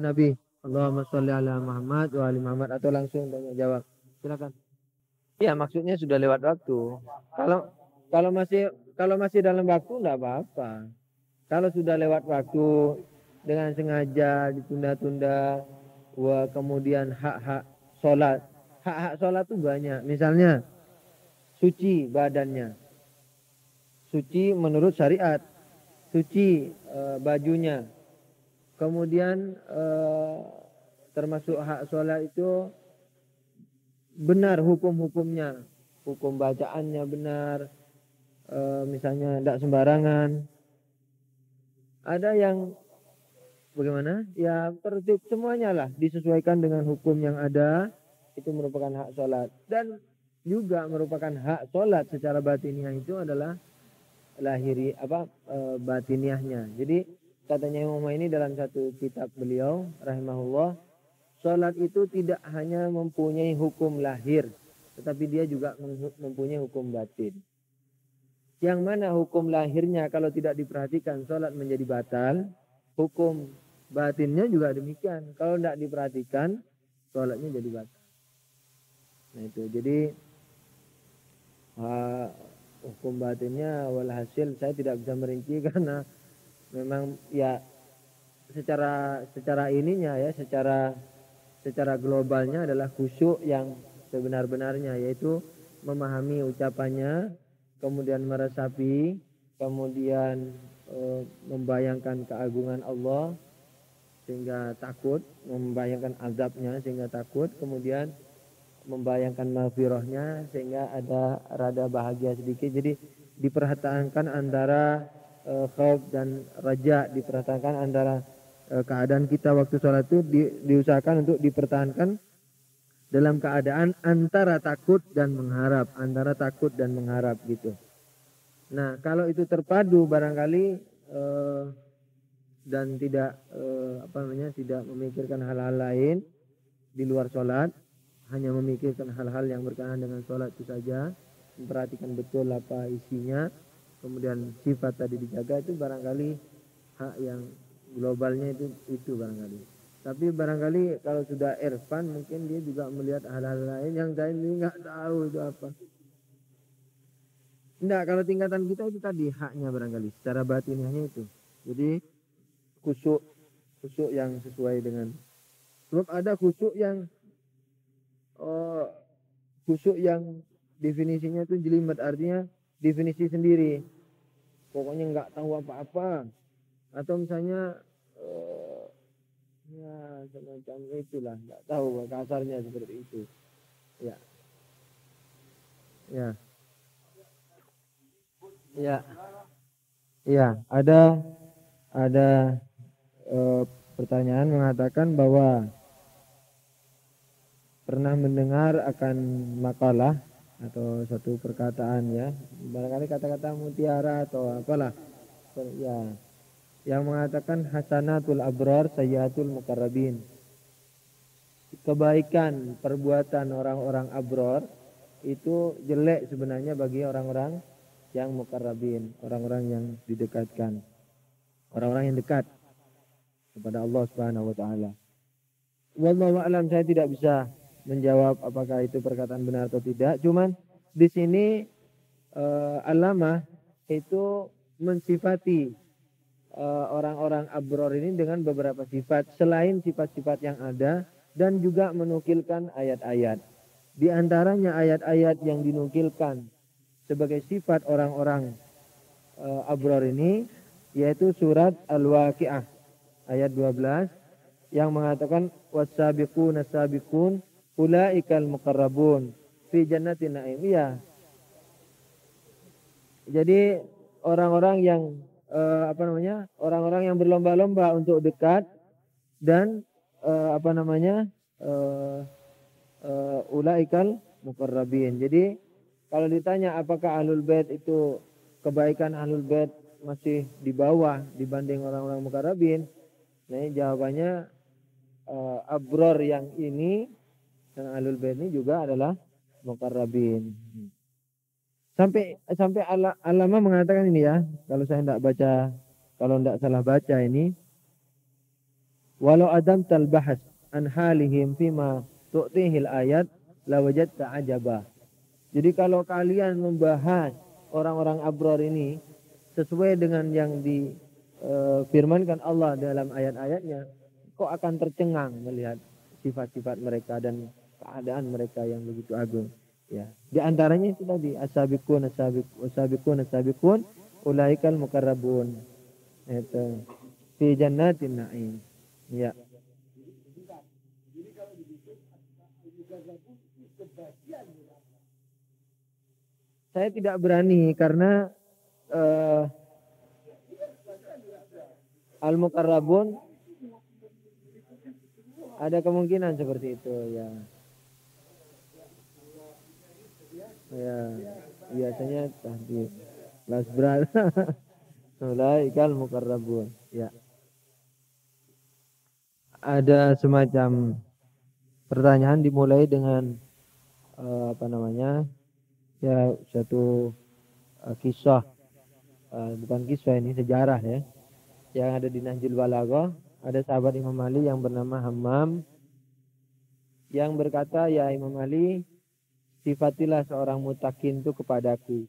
Nabi. Allahumma sholli ala Muhammad wa ali Muhammad, atau langsung tanya jawab. Silakan. Iya, maksudnya sudah lewat waktu. Kalau kalau masih dalam waktu enggak apa-apa. Kalau sudah lewat waktu dengan sengaja ditunda-tunda, kemudian hak-hak sholat itu banyak. Misalnya suci badannya, suci menurut syariat, suci bajunya. Kemudian termasuk hak sholat itu benar hukum-hukumnya, hukum bacaannya benar, misalnya tidak sembarangan. Ada yang bagaimana? Ya tertib semuanya lah, disesuaikan dengan hukum yang ada, itu merupakan hak sholat. Dan juga merupakan hak sholat secara batiniah itu adalah batiniahnya. Jadi katanya Imam ini dalam satu kitab beliau rahimahullah, sholat itu tidak hanya mempunyai hukum lahir, tetapi dia juga mempunyai hukum batin. Yang mana hukum lahirnya kalau tidak diperhatikan sholat menjadi batal, hukum batinnya juga demikian. Kalau tidak diperhatikan sholatnya jadi batal. Nah itu, jadi hukum batinnya walhasil saya tidak bisa merinci karena memang ya secara ininya ya, secara globalnya adalah khusyuk yang sebenar-benarnya, yaitu memahami ucapannya, kemudian meresapi, kemudian membayangkan keagungan Allah sehingga takut, membayangkan azabnya sehingga takut, kemudian membayangkan maghfirahnya sehingga ada rada bahagia sedikit. Jadi diperhatikan antara khauf dan raja, diperhatikan antara keadaan kita waktu sholat itu diusahakan untuk dipertahankan dalam keadaan antara takut dan mengharap, gitu. Nah kalau itu terpadu barangkali dan tidak tidak memikirkan hal-hal lain di luar sholat, hanya memikirkan hal-hal yang berkenaan dengan sholat itu saja, memperhatikan betul apa isinya, kemudian sifat tadi dijaga, itu barangkali hak yang globalnya itu barangkali. Tapi barangkali kalau sudah irfan mungkin dia juga melihat hal-hal lain yang saya ini nggak tahu itu apa. Enggak, kalau tingkatan kita itu tadi haknya barangkali secara batiniahnya itu. Jadi khusyuk yang sesuai dengan, sebab ada khusyuk yang definisinya itu jelimet, artinya definisi sendiri, pokoknya nggak tahu apa-apa, atau misalnya ya semacam itulah, nggak tahu, kasarnya seperti itu ya. Ada pertanyaan mengatakan bahwa pernah mendengar akan makalah atau satu perkataan ya, barangkali kata-kata mutiara atau apalah ya, yang mengatakan hasanatul abrar sayyatul muqarrabin, kebaikan perbuatan orang-orang abrar itu jelek sebenarnya bagi orang-orang yang muqarrabin, orang-orang yang didekatkan, orang-orang yang dekat kepada Allah Subhanahu wa taala. Wallahu a'lam, saya tidak bisa menjawab apakah itu perkataan benar atau tidak. Cuman di sini Allamah itu mensifati orang-orang abror ini dengan beberapa sifat selain sifat-sifat yang ada, dan juga menukilkan ayat-ayat. Di antaranya ayat-ayat yang dinukilkan sebagai sifat orang-orang abror ini yaitu surat Al-Waqi'ah ayat 12 yang mengatakan was-sabiquna sabiqun ulaikal muqarrabun fi jannatin na'im. Ya. Jadi orang-orang yang orang-orang yang berlomba-lomba untuk dekat dan ulaikal muqarrabin. Jadi kalau ditanya apakah ahlul bait itu, kebaikan ahlul bait masih di bawah dibanding orang-orang muqarrabin, nah ini jawabannya abror yang ini dan ahlul bait ini juga adalah muqarrabin. Sampai Allamah mengatakan ini ya, kalau saya tidak salah baca ini, Walau adam talbahas an halihim fima tu'tihil ayat lawajadta ajaba. Jadi kalau kalian membahas orang-orang abror ini sesuai dengan yang difirmankan Allah dalam ayat-ayatnya, kok akan tercengang melihat sifat-sifat mereka dan keadaan mereka yang begitu agung. Ya, di antaranya itu tadi as-sabiqun ulaikal muqarrabun. Itu fi jannatin na'im. Ya. Saya tidak berani karena al-muqarrabun ada kemungkinan seperti itu ya. Ya, biasanya tahdid. Las berada. Ulaikal muqarrabun. Ya. Ada semacam pertanyaan dimulai dengan ya satu kisah, bukan kisah ini sejarah ya, yang ada di Nahjul Balaghah. Ada sahabat Imam Ali yang bernama Hammam yang berkata, ya Imam Ali, sifatilah seorang mutakin itu kepadaku.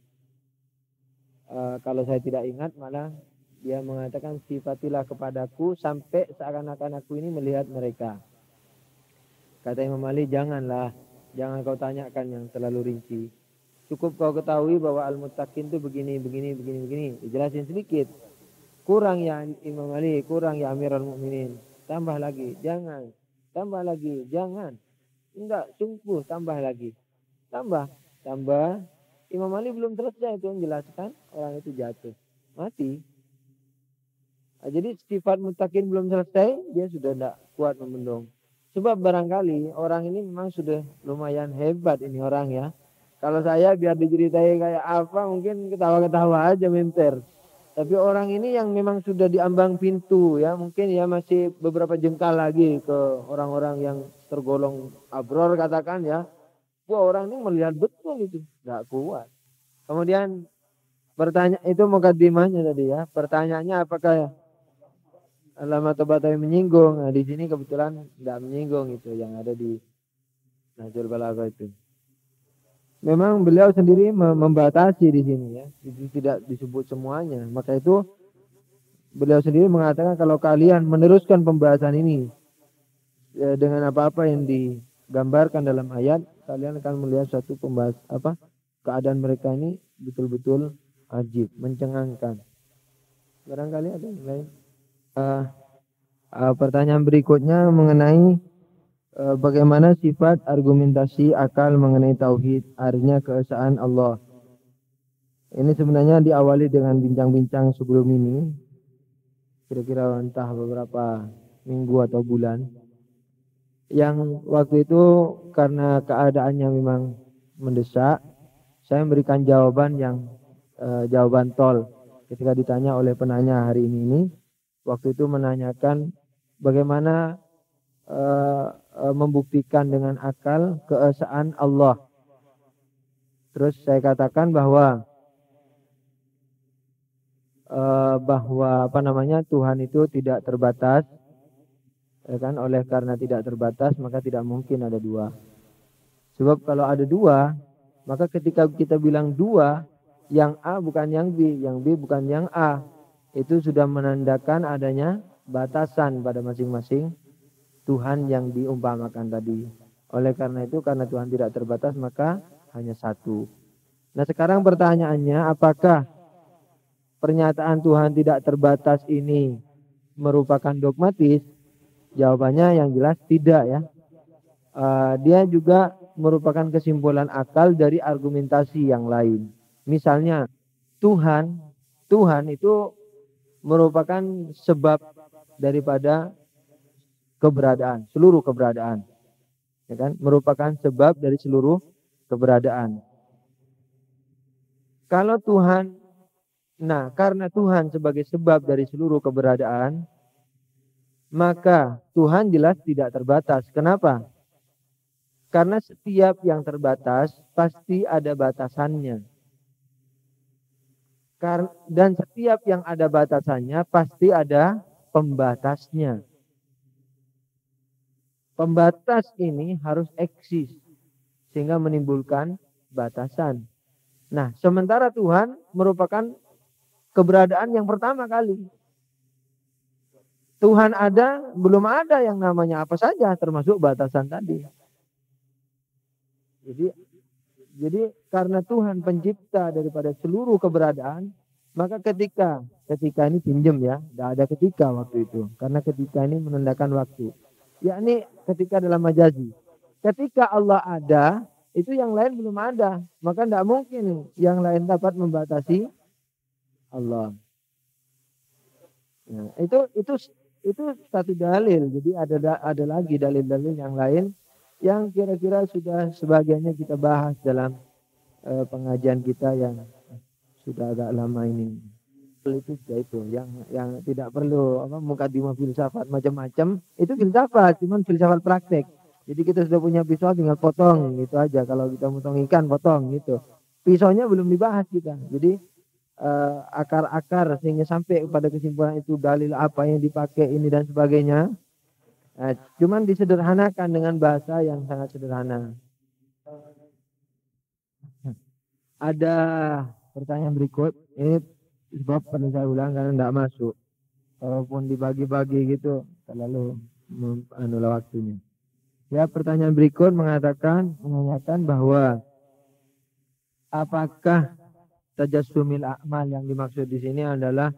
Kalau saya tidak ingat malah dia mengatakan sifatilah kepadaku sampai seakan-akan aku ini melihat mereka. Kata Imam Ali, jangan kau tanyakan yang terlalu rinci. Cukup kau ketahui bahwa al-muttaqin itu begini. Dijelasin sedikit. Kurang ya Imam Ali, kurang ya Amirul Mukminin. Tambah lagi, jangan. Tambah lagi, jangan. Enggak, sungguh tambah lagi. Tambah. Imam Ali belum selesai itu menjelaskan, orang itu jatuh. Mati. Nah, jadi sifat muttaqin belum selesai, dia sudah tidak kuat membendung. Sebab barangkali orang ini memang sudah lumayan hebat ini orang ya. Kalau saya biar diceritai kayak apa mungkin ketawa-ketawa aja minter. Tapi orang ini yang memang sudah diambang pintu ya. Mungkin ya masih beberapa jengkal lagi ke orang-orang yang tergolong abror katakan ya. Wah orang ini melihat betul itu. Tidak kuat. Kemudian pertanyaan itu mukadimahnya tadi ya. Pertanyaannya apakah Allama Tabatabai menyinggung. Nah, di sini kebetulan tidak menyinggung itu yang ada di Nahjul Balaghah itu. Memang beliau sendiri membatasi di sini ya. Itu tidak disebut semuanya. Maka itu beliau sendiri mengatakan kalau kalian meneruskan pembahasan ini ya, dengan apa-apa yang digambarkan dalam ayat, kalian akan melihat suatu keadaan mereka ini betul-betul ajib, mencengangkan. Barangkali ada yang lain. Pertanyaan berikutnya mengenai bagaimana sifat argumentasi akal mengenai tauhid, artinya keesaan Allah. Ini sebenarnya diawali dengan bincang-bincang sebelum ini, kira-kira entah beberapa minggu atau bulan. Yang waktu itu karena keadaannya memang mendesak, saya memberikan jawaban yang jawaban tol ketika ditanya oleh penanya hari ini. Waktu itu menanyakan bagaimana membuktikan dengan akal keesaan Allah. Terus saya katakan bahwa Tuhan itu tidak terbatas, ya kan? Oleh karena tidak terbatas maka tidak mungkin ada dua. Sebab kalau ada dua, maka ketika kita bilang dua, yang A bukan yang B, yang B bukan yang A, itu sudah menandakan adanya batasan pada masing-masing Tuhan yang diumpamakan tadi. Oleh karena itu, karena Tuhan tidak terbatas, maka hanya satu. Nah sekarang pertanyaannya, apakah pernyataan Tuhan tidak terbatas ini merupakan dogmatis? Jawabannya yang jelas tidak ya. Dia juga merupakan kesimpulan akal dari argumentasi yang lain. Misalnya, Tuhan itu merupakan sebab daripada keberadaan, seluruh keberadaan. Ya kan? Merupakan sebab dari seluruh keberadaan. Kalau Tuhan, karena Tuhan sebagai sebab dari seluruh keberadaan, maka Tuhan jelas tidak terbatas. Kenapa? Karena setiap yang terbatas pasti ada batasannya. Dan setiap yang ada batasannya pasti ada pembatasnya. Pembatas ini harus eksis sehingga menimbulkan batasan. Nah, sementara Tuhan merupakan keberadaan yang pertama kali. Tuhan ada, belum ada yang namanya apa saja, termasuk batasan tadi. Jadi karena Tuhan pencipta daripada seluruh keberadaan, maka ketika ini pinjem ya, tidak ada ketika waktu itu. Karena ketika ini menandakan waktu. Yakni ketika dalam majazi. Ketika Allah ada, itu yang lain belum ada. Maka tidak mungkin yang lain dapat membatasi Allah. Nah, itu satu dalil. Jadi ada lagi dalil-dalil yang lain yang kira-kira sudah sebagiannya kita bahas dalam pengajian kita yang sudah agak lama ini. Itu sudah itu yang tidak perlu mukadimah filsafat macam-macam, itu filsafat, cuman filsafat praktek. Jadi kita sudah punya pisau, tinggal potong gitu aja. Kalau kita potong ikan, potong gitu. Pisaunya belum dibahas kita. Jadi akar-akar sehingga sampai pada kesimpulan itu dalil apa yang dipakai ini dan sebagainya. Cuman disederhanakan dengan bahasa yang sangat sederhana. Ada pertanyaan berikut. Ini sebab perlu saya ulang karena tidak masuk. Walaupun dibagi-bagi gitu, terlalu anulah waktunya. Ya, pertanyaan berikut menanyakan bahwa apakah tajassumil a'mal yang dimaksud di sini adalah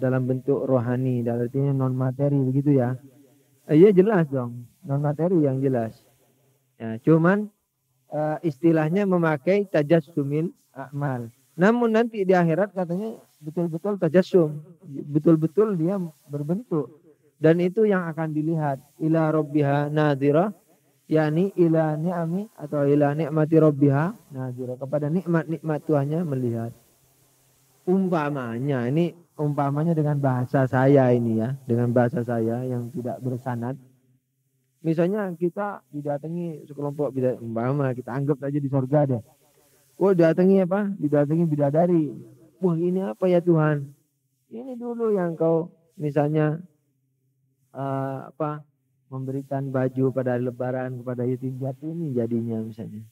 dalam bentuk rohani, dan artinya non materi begitu ya? Iya jelas dong, non materi yang jelas. Ya, cuman istilahnya memakai tajassumil a'mal. Namun nanti di akhirat katanya betul-betul tajassum, betul-betul dia berbentuk. Dan itu yang akan dilihat. Ila rabbiha nadhira, yakni ila ni'ami atau ila ni'mati rabbiha nadhira, kepada nikmat-nikmat Tuhannya melihat. Umpamanya, ini umpamanya dengan bahasa saya ini ya, dengan bahasa saya yang tidak bersanad. Misalnya kita didatangi sekelompok umpama kita anggap aja di surga deh. Didatangi bidadari. Wah, ini apa ya Tuhan? Ini dulu yang kau misalnya memberikan baju pada lebaran kepada yatim piatu, ini jadinya misalnya.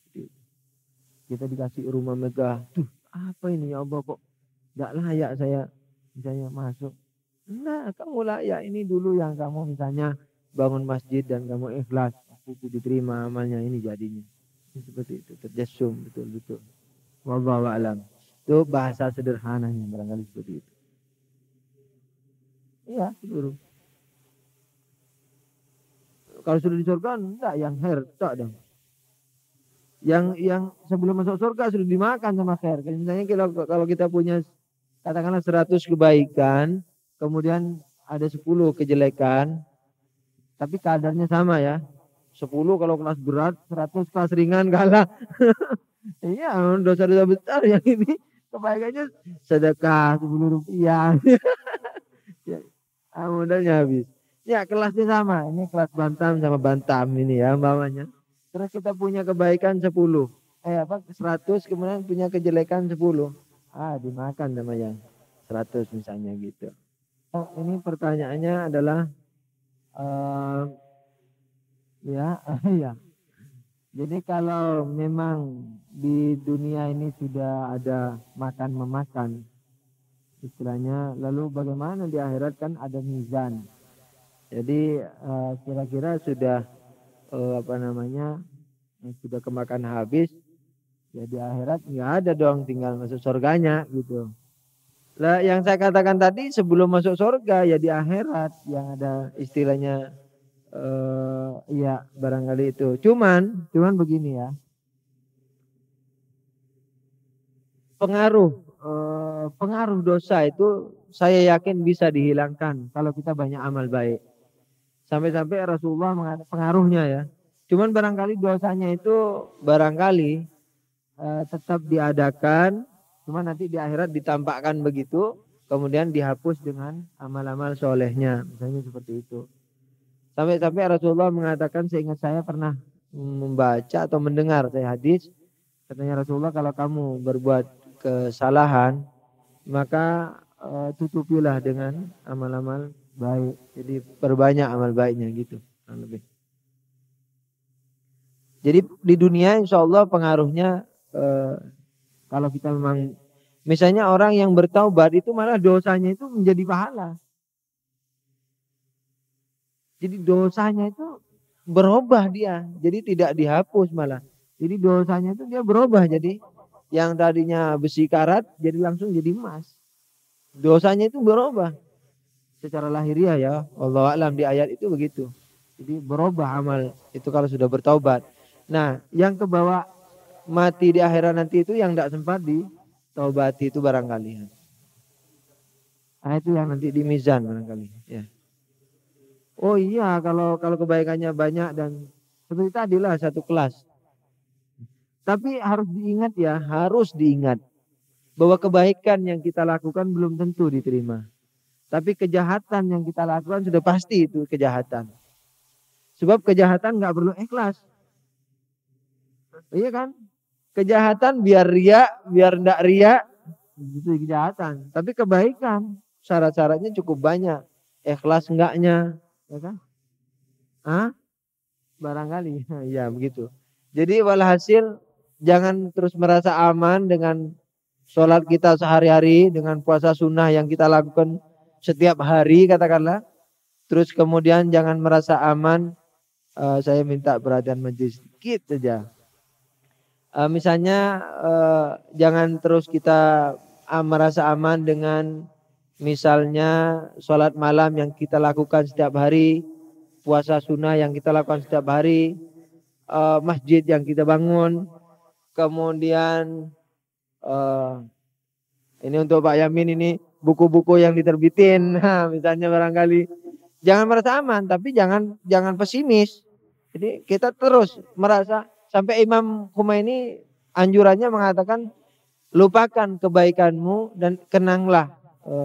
Kita dikasih rumah megah. Tuh, apa ini ya Allah, kok enggak layak saya misalnya masuk. Nah, kamu layak, ini dulu yang kamu misalnya bangun masjid dan kamu ikhlas, itu diterima amalnya, ini jadinya. Seperti itu, terjassum betul-betul. Wallahu a'lam. Itu bahasa sederhananya barangkali seperti itu. Iya, seluruh. Kalau sudah di surga enggak yang khair, tak dong. Yang sebelum masuk surga sudah dimakan sama khair. Misalnya kalau kita punya katakanlah 100 kebaikan, kemudian ada 10 kejelekan, tapi kadarnya sama ya. 10 kalau kelas berat, 100 kelas ringan kalah. Iya, dosa-dosa besar yang ini kebaikannya sedekah 10 rupiah. Modalnya habis. Ya, kelasnya sama. Ini kelas bantam sama bantam ini ya umpamanya. Terus kita punya kebaikan 10. 100 kemudian punya kejelekan 10. Dimakan namanya. 100 misalnya gitu. Ini pertanyaannya adalah ya. Jadi kalau memang di dunia ini sudah ada makan-memakan istilahnya, lalu bagaimana di akhirat kan ada mizan. Jadi kira-kira sudah sudah kemakan habis, ya di akhirat nggak ada dong, tinggal masuk surganya gitu. Lah yang saya katakan tadi sebelum masuk surga ya di akhirat yang ada istilahnya ya barangkali itu. Cuman begini ya. Pengaruh dosa itu saya yakin bisa dihilangkan kalau kita banyak amal baik. Sampai-sampai Rasulullah mengatakan pengaruhnya ya. Cuman barangkali dosanya itu barangkali tetap diadakan, cuman nanti di akhirat ditampakkan begitu, kemudian dihapus dengan amal-amal solehnya, misalnya seperti itu. Sampai-sampai Rasulullah mengatakan, seingat saya pernah membaca atau mendengar saya hadis, katanya Rasulullah, kalau kamu berbuat kesalahan, maka tutupilah dengan amal-amal baik. Jadi perbanyak amal baiknya gitu. Lebih. Jadi di dunia insya Allah pengaruhnya kalau kita memang misalnya orang yang bertaubat itu malah dosanya itu menjadi pahala. Jadi dosanya itu berubah dia. Jadi tidak dihapus malah. Jadi dosanya itu dia berubah. Jadi yang tadinya besi karat jadi langsung jadi emas. Dosanya itu berubah. Secara lahiriah ya. Wallahu a'lam di ayat itu begitu. Jadi berubah amal itu kalau sudah bertaubat. Nah yang kebawa mati di akhirat nanti itu yang tidak sempat ditaubati itu barangkali. Nah itu yang nanti di mizan barangkali. Ya. Oh iya kalau kebaikannya banyak dan seperti tadi lah satu kelas. Tapi harus diingat bahwa kebaikan yang kita lakukan belum tentu diterima. Tapi kejahatan yang kita lakukan sudah pasti itu kejahatan. Sebab kejahatan nggak perlu ikhlas. Iya kan? Kejahatan biar ria, biar ndak ria, itu kejahatan. Tapi kebaikan syarat-syaratnya cukup banyak. Ikhlas enggaknya, ya kan? Barangkali, ya begitu. Jadi walhasil jangan terus merasa aman dengan sholat kita sehari-hari, dengan puasa sunnah yang kita lakukan setiap hari katakanlah. Terus kemudian jangan merasa aman, saya minta perhatian majelis sedikit saja. Misalnya jangan terus kita merasa aman dengan misalnya sholat malam yang kita lakukan setiap hari, puasa sunnah yang kita lakukan setiap hari, masjid yang kita bangun, kemudian ini untuk Pak Yamin ini buku-buku yang diterbitin, nah, misalnya barangkali jangan merasa aman, tapi jangan pesimis. Jadi kita terus merasa sampai Imam Khomeini anjurannya mengatakan lupakan kebaikanmu dan kenanglah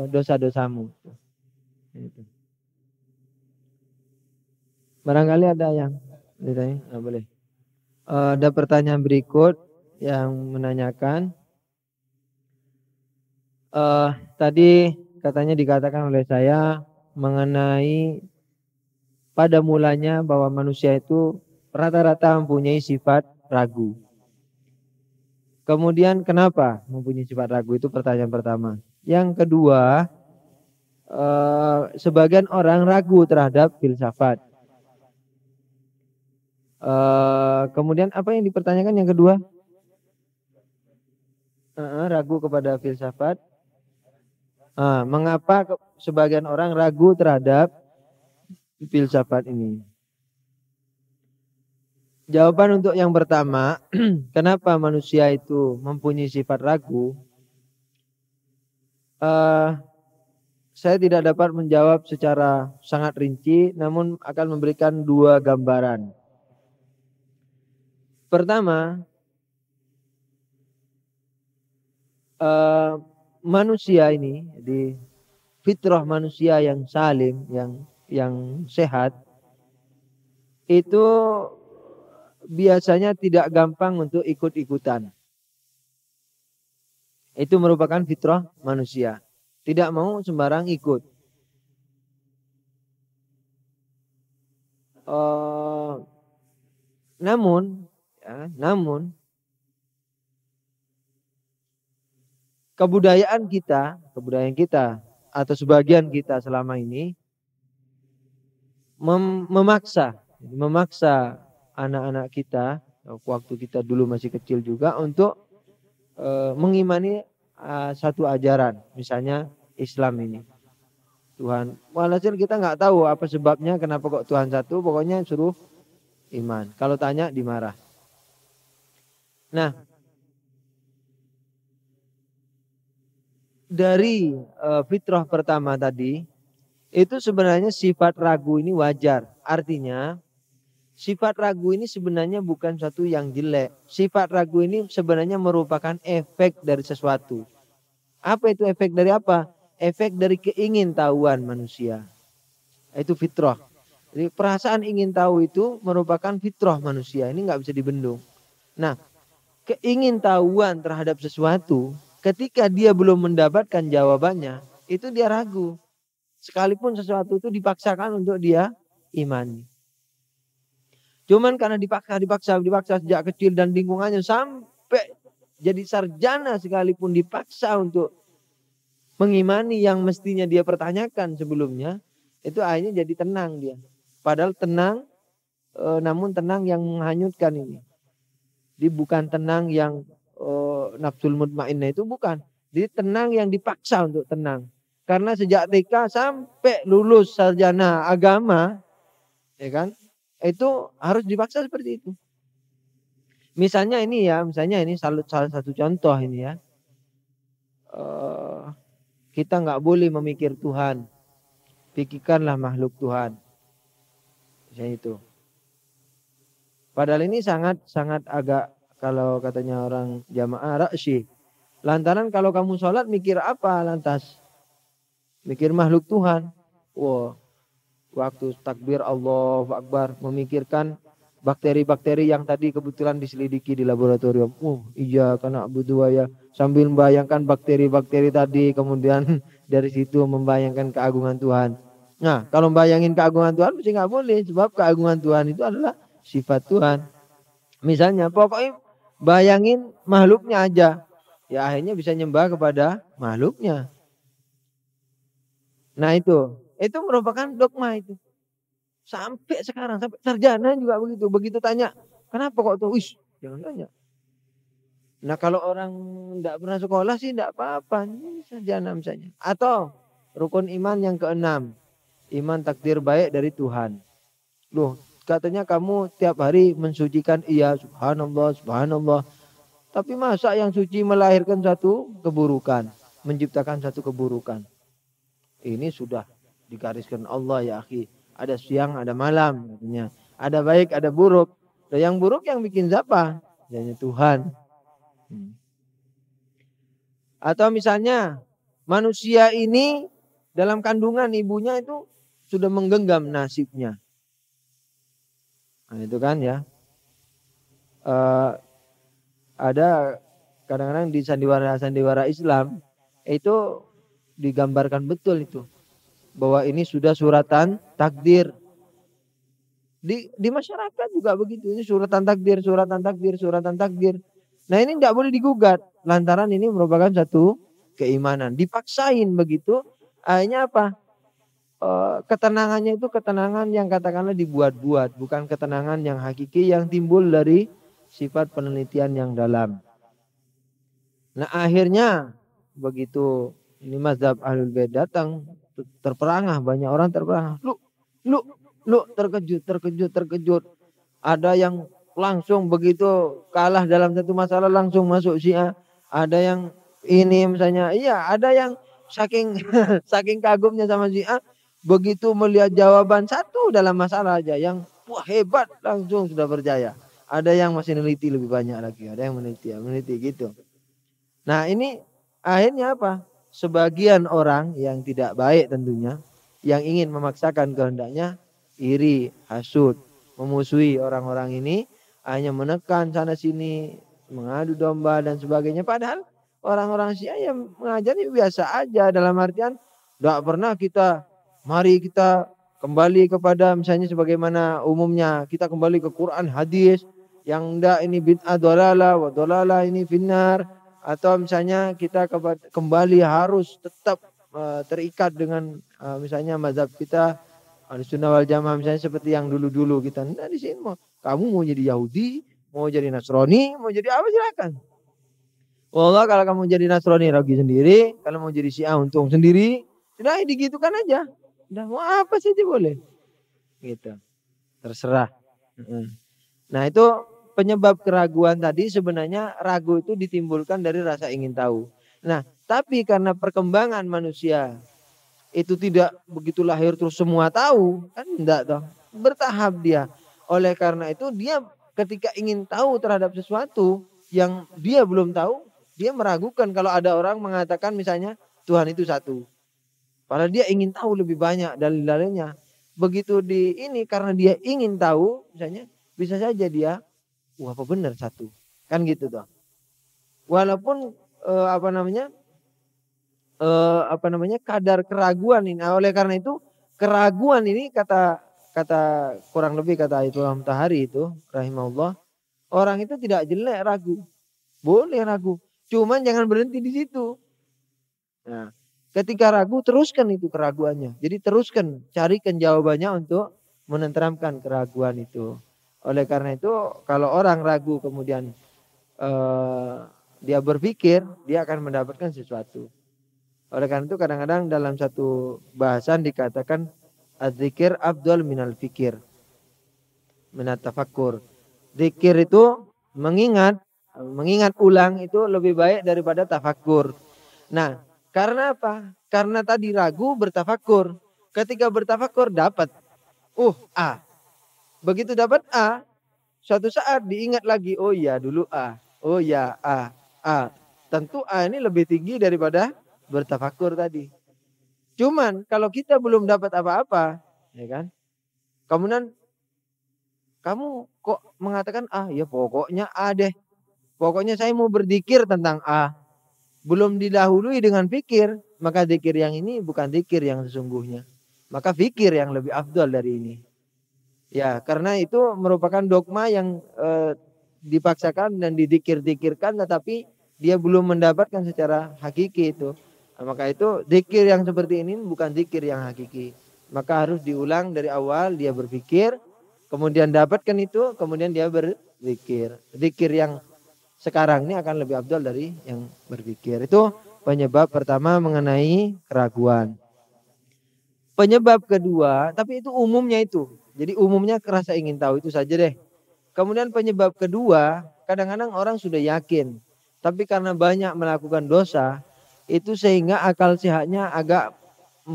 dosa-dosamu. Barangkali ada yang ditanya, boleh. Ada pertanyaan berikut yang menanyakan. Tadi katanya dikatakan oleh saya mengenai pada mulanya bahwa manusia itu rata-rata mempunyai sifat ragu. Kemudian kenapa mempunyai sifat ragu itu pertanyaan pertama. Yang kedua, sebagian orang ragu terhadap filsafat. Kemudian apa yang dipertanyakan yang kedua? Ragu kepada filsafat. Mengapa sebagian orang ragu terhadap filsafat ini? Jawaban untuk yang pertama, kenapa manusia itu mempunyai sifat ragu? Saya tidak dapat menjawab secara sangat rinci, namun akan memberikan dua gambaran. Pertama, manusia ini, di fitrah manusia yang salim, yang sehat, itu biasanya tidak gampang untuk ikut-ikutan. Itu merupakan fitrah manusia. Tidak mau sembarang ikut. Namun kebudayaan kita atau sebagian kita selama ini memaksa anak-anak kita waktu kita dulu masih kecil juga untuk mengimani satu ajaran, misalnya Islam ini. Tuhan, walhasil kita nggak tahu apa sebabnya, kenapa kok Tuhan satu, pokoknya suruh iman. Kalau tanya dimarah. Nah, dari fitrah pertama tadi, itu sebenarnya sifat ragu ini wajar. Artinya, sifat ragu ini sebenarnya bukan satu yang jelek. Sifat ragu ini sebenarnya merupakan efek dari sesuatu. Apa itu efek dari apa? Efek dari keingintahuan manusia. Itu fitrah. Jadi perasaan ingin tahu itu merupakan fitrah manusia. Ini nggak bisa dibendung. Nah, keingintahuan terhadap sesuatu, ketika dia belum mendapatkan jawabannya, itu dia ragu. Sekalipun sesuatu itu dipaksakan untuk dia imani. Cuman karena dipaksa sejak kecil dan lingkungannya sampai jadi sarjana sekalipun dipaksa untuk mengimani yang mestinya dia pertanyakan sebelumnya, itu akhirnya jadi tenang dia. Padahal tenang, namun tenang yang menghanyutkan ini. Dia bukan tenang yang nafsul mutmainnah, itu bukan. Jadi tenang yang dipaksa untuk tenang. Karena sejak TK sampai lulus sarjana agama, ya kan, itu harus dipaksa seperti itu. Misalnya ini salah satu contoh ini ya. Kita nggak boleh memikir Tuhan, pikirkanlah makhluk Tuhan. Misalnya itu. Padahal ini sangat agak, kalau katanya orang jamaah, raksyi. Lantaran kalau kamu sholat mikir apa lantas? Mikir makhluk Tuhan. Wah, waktu takbir Allahu Akbar memikirkan bakteri-bakteri yang tadi kebetulan diselidiki di laboratorium. Iya karena butuh ya. Sambil membayangkan bakteri-bakteri tadi, kemudian dari situ membayangkan keagungan Tuhan. Nah, kalau membayangin keagungan Tuhan mesti nggak boleh, sebab keagungan Tuhan itu adalah sifat Tuhan. Misalnya, pokoknya bayangin makhluknya aja, ya akhirnya bisa nyembah kepada makhluknya. Nah itu merupakan dogma itu. Sampai sekarang, sampai sarjana juga begitu. Begitu tanya, kenapa kok tuh? Wis, jangan tanya. Nah kalau orang tidak pernah sekolah sih tidak apa-apa, ini sarjana misalnya. Atau rukun iman yang keenam, iman takdir baik dari Tuhan. Loh, katanya kamu tiap hari mensucikan, iya subhanallah, subhanallah. Tapi masa yang suci melahirkan satu keburukan, menciptakan satu keburukan. Ini sudah digariskan Allah ya akhi. Ada siang, ada malam katanya. Ada baik, ada buruk. Dan yang buruk yang bikin siapa? Hanya Tuhan. Atau misalnya manusia ini dalam kandungan ibunya itu sudah menggenggam nasibnya. Nah itu kan ya. Ada kadang-kadang di sandiwara Islam itu digambarkan betul itu. Bahwa ini sudah suratan takdir. Di masyarakat juga begitu. Ini suratan takdir, suratan takdir, suratan takdir. Nah ini tidak boleh digugat. Lantaran ini merupakan satu keimanan. Dipaksain begitu. Akhirnya apa? Ketenangannya itu ketenangan yang katakanlah dibuat-buat. Bukan ketenangan yang hakiki yang timbul dari sifat penelitian yang dalam. Nah akhirnya begitu ini mazhab Ahlul Bait datang, terperangah, banyak orang terperangah. Lu terkejut. Ada yang langsung begitu kalah dalam satu masalah langsung masuk Syiah. Ada yang ini misalnya, iya ada yang saking saking kagumnya sama Syiah, begitu melihat jawaban satu dalam masalah aja yang wah hebat langsung sudah percaya. Ada yang masih meneliti lebih banyak lagi, ada yang meneliti gitu. Nah ini akhirnya apa? Sebagian orang yang tidak baik tentunya, yang ingin memaksakan kehendaknya, iri, hasud, memusuhi orang-orang ini, hanya menekan sana sini, mengadu domba dan sebagainya. Padahal orang-orang Syiah yang mengajarnya biasa aja, dalam artian tidak pernah mari kita kembali kepada misalnya sebagaimana umumnya kita kembali ke Quran hadis, yang enggak ini bid'ah dolalah ini finnar, atau misalnya kita kembali harus tetap terikat dengan misalnya mazhab kita Ahlussunnah wal Jamaah misalnya seperti yang dulu-dulu kita. Nah di sini kamu mau jadi Yahudi, mau jadi Nasrani, mau jadi apa silakan. Wallah kalau kamu jadi Nasrani rugi sendiri, kalau mau jadi Syiah untung sendiri. Sudah digitukan aja. Udah mau apa saja boleh. Gitu. Terserah. Nah itu penyebab keraguan tadi sebenarnya ragu itu ditimbulkan dari rasa ingin tahu. Nah tapi karena perkembangan manusia itu tidak begitu lahir terus semua tahu, kan enggak toh, bertahap dia. Oleh karena itu dia ketika ingin tahu terhadap sesuatu yang dia belum tahu, dia meragukan kalau ada orang mengatakan misalnya Tuhan itu satu. Padahal dia ingin tahu lebih banyak dalil-dalilnya. Begitu karena dia ingin tahu misalnya, bisa saja dia apa benar satu. Kan gitu toh. Walaupun kadar keraguan ini. Oleh karena itu keraguan ini kata kata kurang lebih kata Ayatullah Mutahari itu rahimahullah, orang itu tidak jelek ragu. Boleh ragu. Cuman jangan berhenti di situ. Nah, ketika ragu teruskan itu keraguannya. Jadi teruskan, carikan jawabannya untuk menenteramkan keraguan itu. Oleh karena itu kalau orang ragu kemudian dia berpikir, dia akan mendapatkan sesuatu. Oleh karena itu kadang-kadang dalam satu bahasan dikatakan adzikir afdal minal fikir, minat tafakkur. Zikir itu mengingat ulang itu lebih baik daripada tafakkur. Nah, karena apa? Karena tadi ragu bertafakkur. Ketika bertafakkur dapat A. Begitu dapat A, suatu saat diingat lagi, oh iya dulu A. Oh ya A. Tentu A ini lebih tinggi daripada bertafakkur tadi. Cuman kalau kita belum dapat apa-apa, ya kan? Kemudian kamu kok mengatakan ya pokoknya A deh. Pokoknya saya mau berzikir tentang A. Belum didahului dengan fikir, maka zikir yang ini bukan zikir yang sesungguhnya. Maka fikir yang lebih afdal dari ini. Ya, karena itu merupakan dogma yang dipaksakan dan didikir-dikirkan tetapi dia belum mendapatkan secara hakiki itu. Nah, maka itu zikir yang seperti ini bukan zikir yang hakiki. Maka harus diulang dari awal, dia berpikir, kemudian dapatkan itu, kemudian dia berzikir. Zikir yang sekarang ini akan lebih afdal dari yang berpikir. Itu penyebab pertama mengenai keraguan. Penyebab kedua, tapi itu umumnya itu. Jadi umumnya rasa ingin tahu itu saja deh. Kemudian penyebab kedua, kadang-kadang orang sudah yakin. Tapi karena banyak melakukan dosa, itu sehingga akal sehatnya agak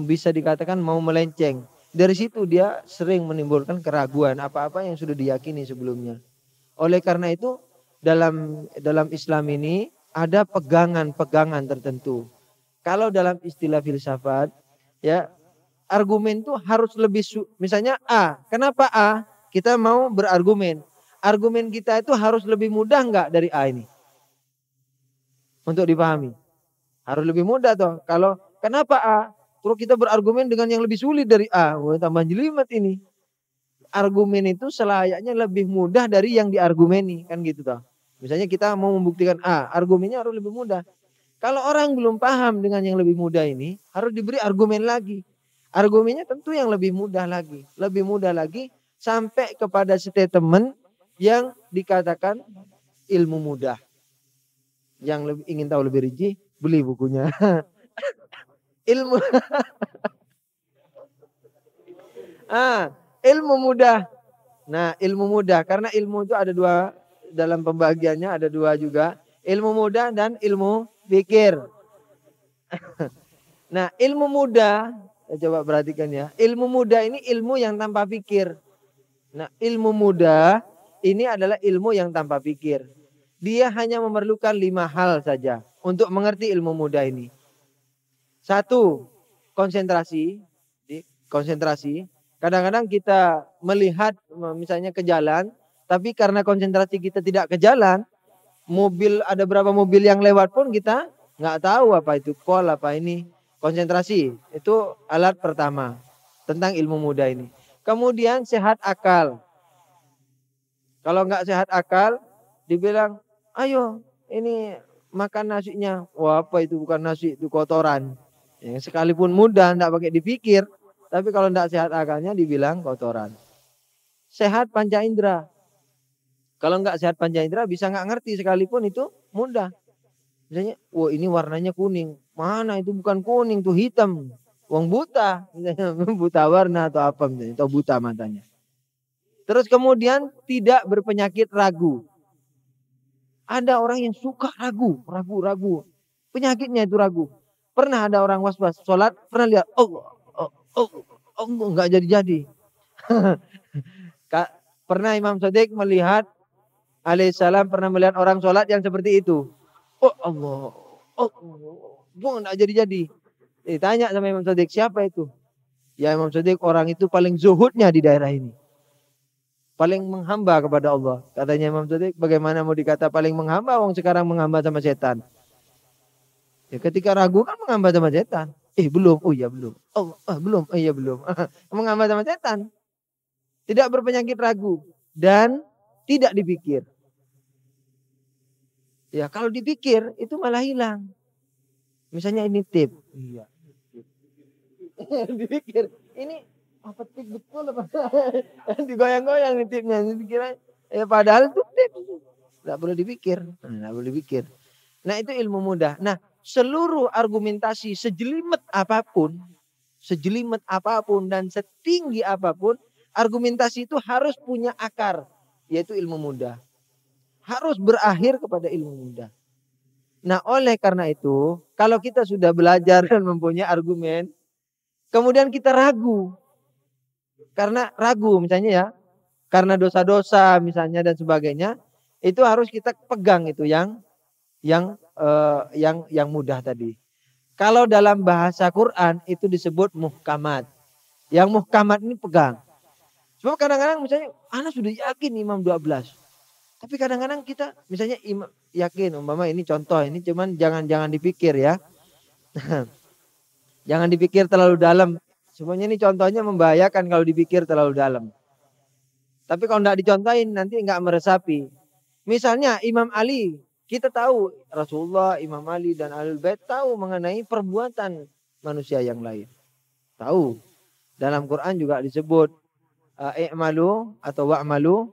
bisa dikatakan mau melenceng. Dari situ dia sering menimbulkan keraguan apa-apa yang sudah diyakini sebelumnya. Oleh karena itu dalam Islam ini ada pegangan-pegangan tertentu. Kalau dalam istilah filsafat, ya argumen itu harus lebih misalnya A. Kenapa A? Kita mau berargumen. Argumen kita itu harus lebih mudah enggak dari A ini? Untuk dipahami. Harus lebih mudah toh. Kalau kenapa A? Terus kita berargumen dengan yang lebih sulit dari A. Wah, tambah jelimet ini. Argumen itu selayaknya lebih mudah dari yang diargumeni. Kan gitu toh. Misalnya kita mau membuktikan A. Argumennya harus lebih mudah. Kalau orang belum paham dengan yang lebih mudah ini. Harus diberi argumen lagi. Argumennya tentu yang lebih mudah lagi. Lebih mudah lagi. Sampai kepada statement yang dikatakan ilmu mudah. Yang ingin tahu lebih rinci, beli bukunya. Ilmu ilmu mudah. Nah, ilmu mudah karena ilmu itu ada dua dalam pembagiannya, ada dua juga, ilmu mudah dan ilmu pikir. Nah, ilmu mudah, coba perhatikan ya. Ilmu mudah ini ilmu yang tanpa pikir. Nah, ilmu mudah ini adalah ilmu yang tanpa pikir. Dia hanya memerlukan 5 hal saja untuk mengerti ilmu mudah ini. 1, konsentrasi. Konsentrasi. Kadang-kadang kita melihat misalnya ke jalan, tapi karena konsentrasi kita tidak ke jalan, ada berapa mobil yang lewat pun kita nggak tahu apa itu call apa ini. Konsentrasi itu alat pertama tentang ilmu mudah ini. Kemudian sehat akal. Kalau nggak sehat akal, dibilang, ayo ini makan nasinya. Wah apa itu bukan nasi, itu kotoran. Ya, sekalipun mudah, nggak pakai dipikir. Tapi kalau nggak sehat akalnya dibilang kotoran. Sehat panca indera. Kalau nggak sehat panca indera bisa nggak ngerti sekalipun itu mudah. Misalnya, wah ini warnanya kuning. Mana itu bukan kuning, itu hitam. Wong buta. Misalnya, buta warna atau apa misalnya. Atau buta matanya. Terus kemudian tidak berpenyakit ragu. Ada orang yang suka ragu. Penyakitnya itu ragu. Pernah ada orang was-was sholat, pernah lihat, nggak jadi-jadi. Pernah Imam Shadiq melihat, alaihissalam pernah melihat orang sholat yang seperti itu. Allah, nggak jadi-jadi. Ditanya sama Imam Shadiq, siapa itu? Ya Imam Shadiq, orang itu paling zuhudnya di daerah ini. Paling menghamba kepada Allah. Katanya Imam Shadiq, bagaimana mau dikata paling menghamba, orang sekarang menghamba sama setan. Ya, ketika ragu kan menghamba sama setan. Belum, oh iya belum. Belum, iya belum. Menghamba sama setan. tidak berpenyakit ragu, dan tidak dipikir. Ya, kalau dipikir itu malah hilang. Misalnya ini tip. Iya. Dipikir, ini apa tip betul apa? Digoyang-goyang nih tipnya. Dikira, ya padahal itu tip. Tidak perlu dipikir. Tidak perlu dipikir. Nah, itu ilmu mudah. Nah, seluruh argumentasi sejelimet apapun dan setinggi apapun, argumentasi itu harus punya akar, yaitu ilmu mudah. Harus berakhir kepada ilmu mudah. Nah, oleh karena itu, kalau kita sudah belajar dan mempunyai argumen, kemudian kita ragu. Karena ragu misalnya ya, karena dosa-dosa misalnya dan sebagainya, itu harus kita pegang itu yang mudah tadi. Kalau dalam bahasa Quran itu disebut muhkamat. Yang muhkamat ini pegang. Sebab kadang-kadang misalnya anak sudah yakin Imam 12. Tapi kadang-kadang kita misalnya yakin umpama ini contoh, ini cuman jangan dipikir ya. Jangan dipikir terlalu dalam. Semuanya ini contohnya membahayakan kalau dipikir terlalu dalam. Tapi kalau tidak dicontohin nanti nggak meresapi. Misalnya Imam Ali, kita tahu Rasulullah, Imam Ali dan Ahlul Bait tahu mengenai perbuatan manusia yang lain. Tahu. Dalam Quran juga disebut i'malu atau wa'malu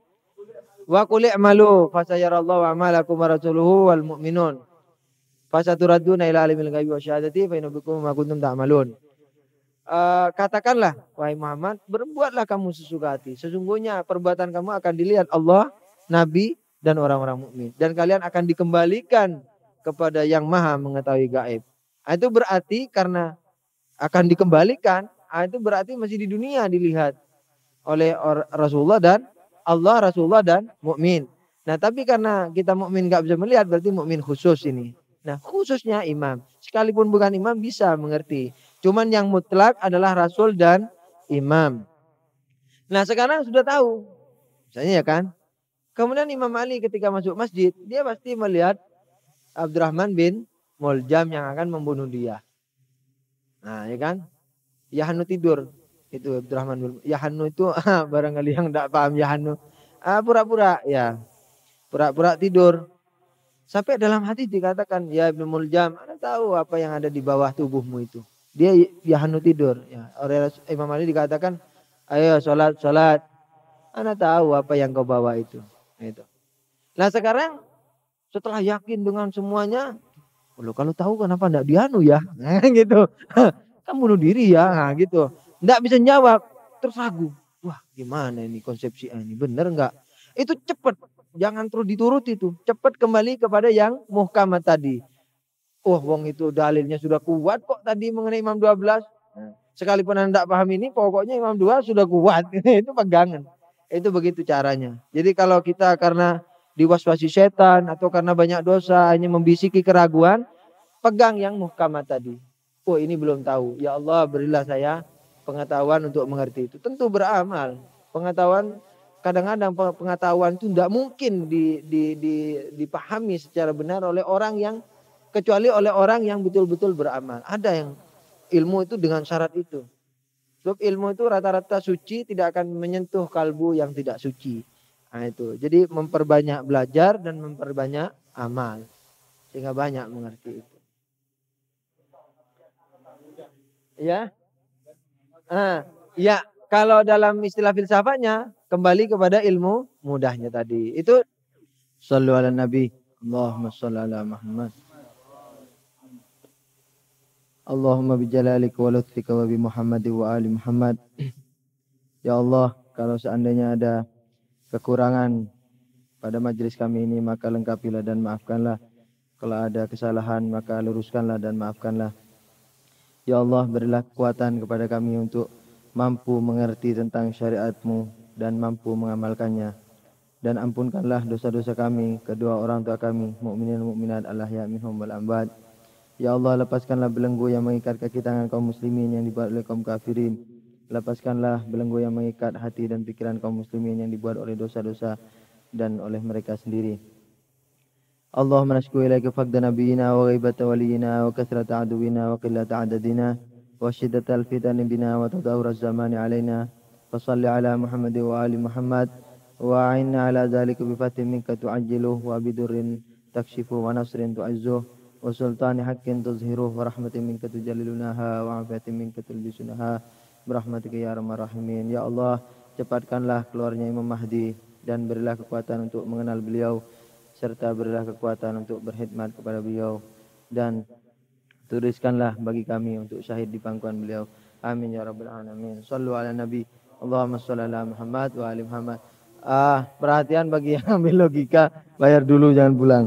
wa qul i'malu fasayarallahu a'malakum wa rasuluhu wal mu'minun. Fasaturaduna ila alimil ghaibi wasyahadati fa innakum ma kuntum ta'malun. Katakanlah wahai Muhammad, berbuatlah kamu sesuka hati. Sesungguhnya perbuatan kamu akan dilihat Allah, Nabi dan orang-orang mukmin, dan kalian akan dikembalikan kepada yang Maha mengetahui gaib. Itu berarti karena akan dikembalikan, itu berarti masih di dunia dilihat oleh Rasulullah dan Allah, Rasulullah dan mukmin. Nah, tapi karena kita mukmin nggak bisa melihat, berarti mukmin khusus ini. Nah, khususnya imam. Sekalipun bukan imam bisa mengerti. Cuman yang mutlak adalah Rasul dan imam. Nah, sekarang sudah tahu. Misalnya ya kan. Kemudian Imam Ali ketika masuk masjid, dia pasti melihat Abdurrahman bin Muljam yang akan membunuh dia. Nah, ya kan? Yahanu tidur. Itu Abdurrahman bin Yahanu itu barangkali yang tidak paham Yahanu. Pura-pura ya. Pura-pura tidur. Sampai dalam hati dikatakan, ya Ibnu Muljam, Anda tahu apa yang ada di bawah tubuhmu itu. Dia Yahanu tidur. Ya. Oleh Imam Ali dikatakan, ayo sholat. Anda tahu apa yang kau bawa itu. Itu. Nah sekarang setelah yakin dengan semuanya, kalau tahu kenapa enggak dianu ya, nah, gitu. Kan bunuh diri ya, nah, gitu. Enggak bisa jawab, terus ragu. Wah gimana ini konsepsi ini, bener enggak? Itu cepat, jangan terus dituruti itu. Cepat kembali kepada yang muhkamat tadi. Wong itu dalilnya sudah kuat kok tadi mengenai Imam 12. Sekalipun Anda enggak paham ini, pokoknya Imam 2 sudah kuat. Itu pegangan. Itu begitu caranya. Jadi kalau kita karena diwaswasi setan atau karena banyak dosa hanya membisiki keraguan, pegang yang muhkamat tadi. Oh ini belum tahu. Ya Allah berilah saya pengetahuan untuk mengerti itu. Tentu beramal. Pengetahuan kadang-kadang pengetahuan itu tidak mungkin dipahami secara benar oleh orang yang kecuali oleh orang yang betul-betul beramal. Ada yang ilmu itu dengan syarat itu. Sebab ilmu itu rata-rata suci tidak akan menyentuh kalbu yang tidak suci. Nah itu. Jadi memperbanyak belajar dan memperbanyak amal. Sehingga banyak mengerti itu. Ya. Ya, kalau dalam istilah filsafatnya kembali kepada ilmu mudahnya tadi. Itu shallu ala nabi. Allahumma shalli ala Muhammad. Allahumma bijalalika wa lutfika wa bi Muhammad wa ali Muhammad. Ya Allah, kalau seandainya ada kekurangan pada majelis kami ini, maka lengkapilah dan maafkanlah. Kalau ada kesalahan, maka luruskanlah dan maafkanlah. Ya Allah, berilah kekuatan kepada kami untuk mampu mengerti tentang syariat-Mu dan mampu mengamalkannya. Dan ampunkanlah dosa-dosa kami, kedua orang tua kami, mukminin dan mukminat al-ahya minhum wal amwat. Ya Allah, lepaskanlah belenggu yang mengikat kaki tangan kaum muslimin yang dibuat oleh kaum kafirin. Lepaskanlah belenggu yang mengikat hati dan pikiran kaum muslimin yang dibuat oleh dosa-dosa dan oleh mereka sendiri. Allahumma nashku ilaika faqda nabiyina wa ghaibata waliyina wa kathrata aduwina wa qillata adadina wa shiddatal fitani bina wa tadawur az-zamani alaina Fassalli ala Muhammad wa ali Muhammad wa a'inna ala dzalika bi fatin minka tu'ajjiluh wa bidurrin takshifu wa nasrin tu'izzuh wa sultani haqqin tuzhiruh wa rahmatin minka tujallilunaha wa afiatin minka tulbisunaha birahmatika ya arhamar rahimin. Ya Allah, cepatkanlah keluarnya Imam Mahdi dan berilah kekuatan untuk mengenal beliau serta berilah kekuatan untuk berkhidmat kepada beliau dan tuliskanlah bagi kami untuk syahid di pangkuan beliau. Amin ya rabbal alamin. Shallu ala nabi. Allahumma shalli ala Muhammad wa ali Muhammad. Perhatian bagi yang ambil logika, bayar dulu jangan pulang.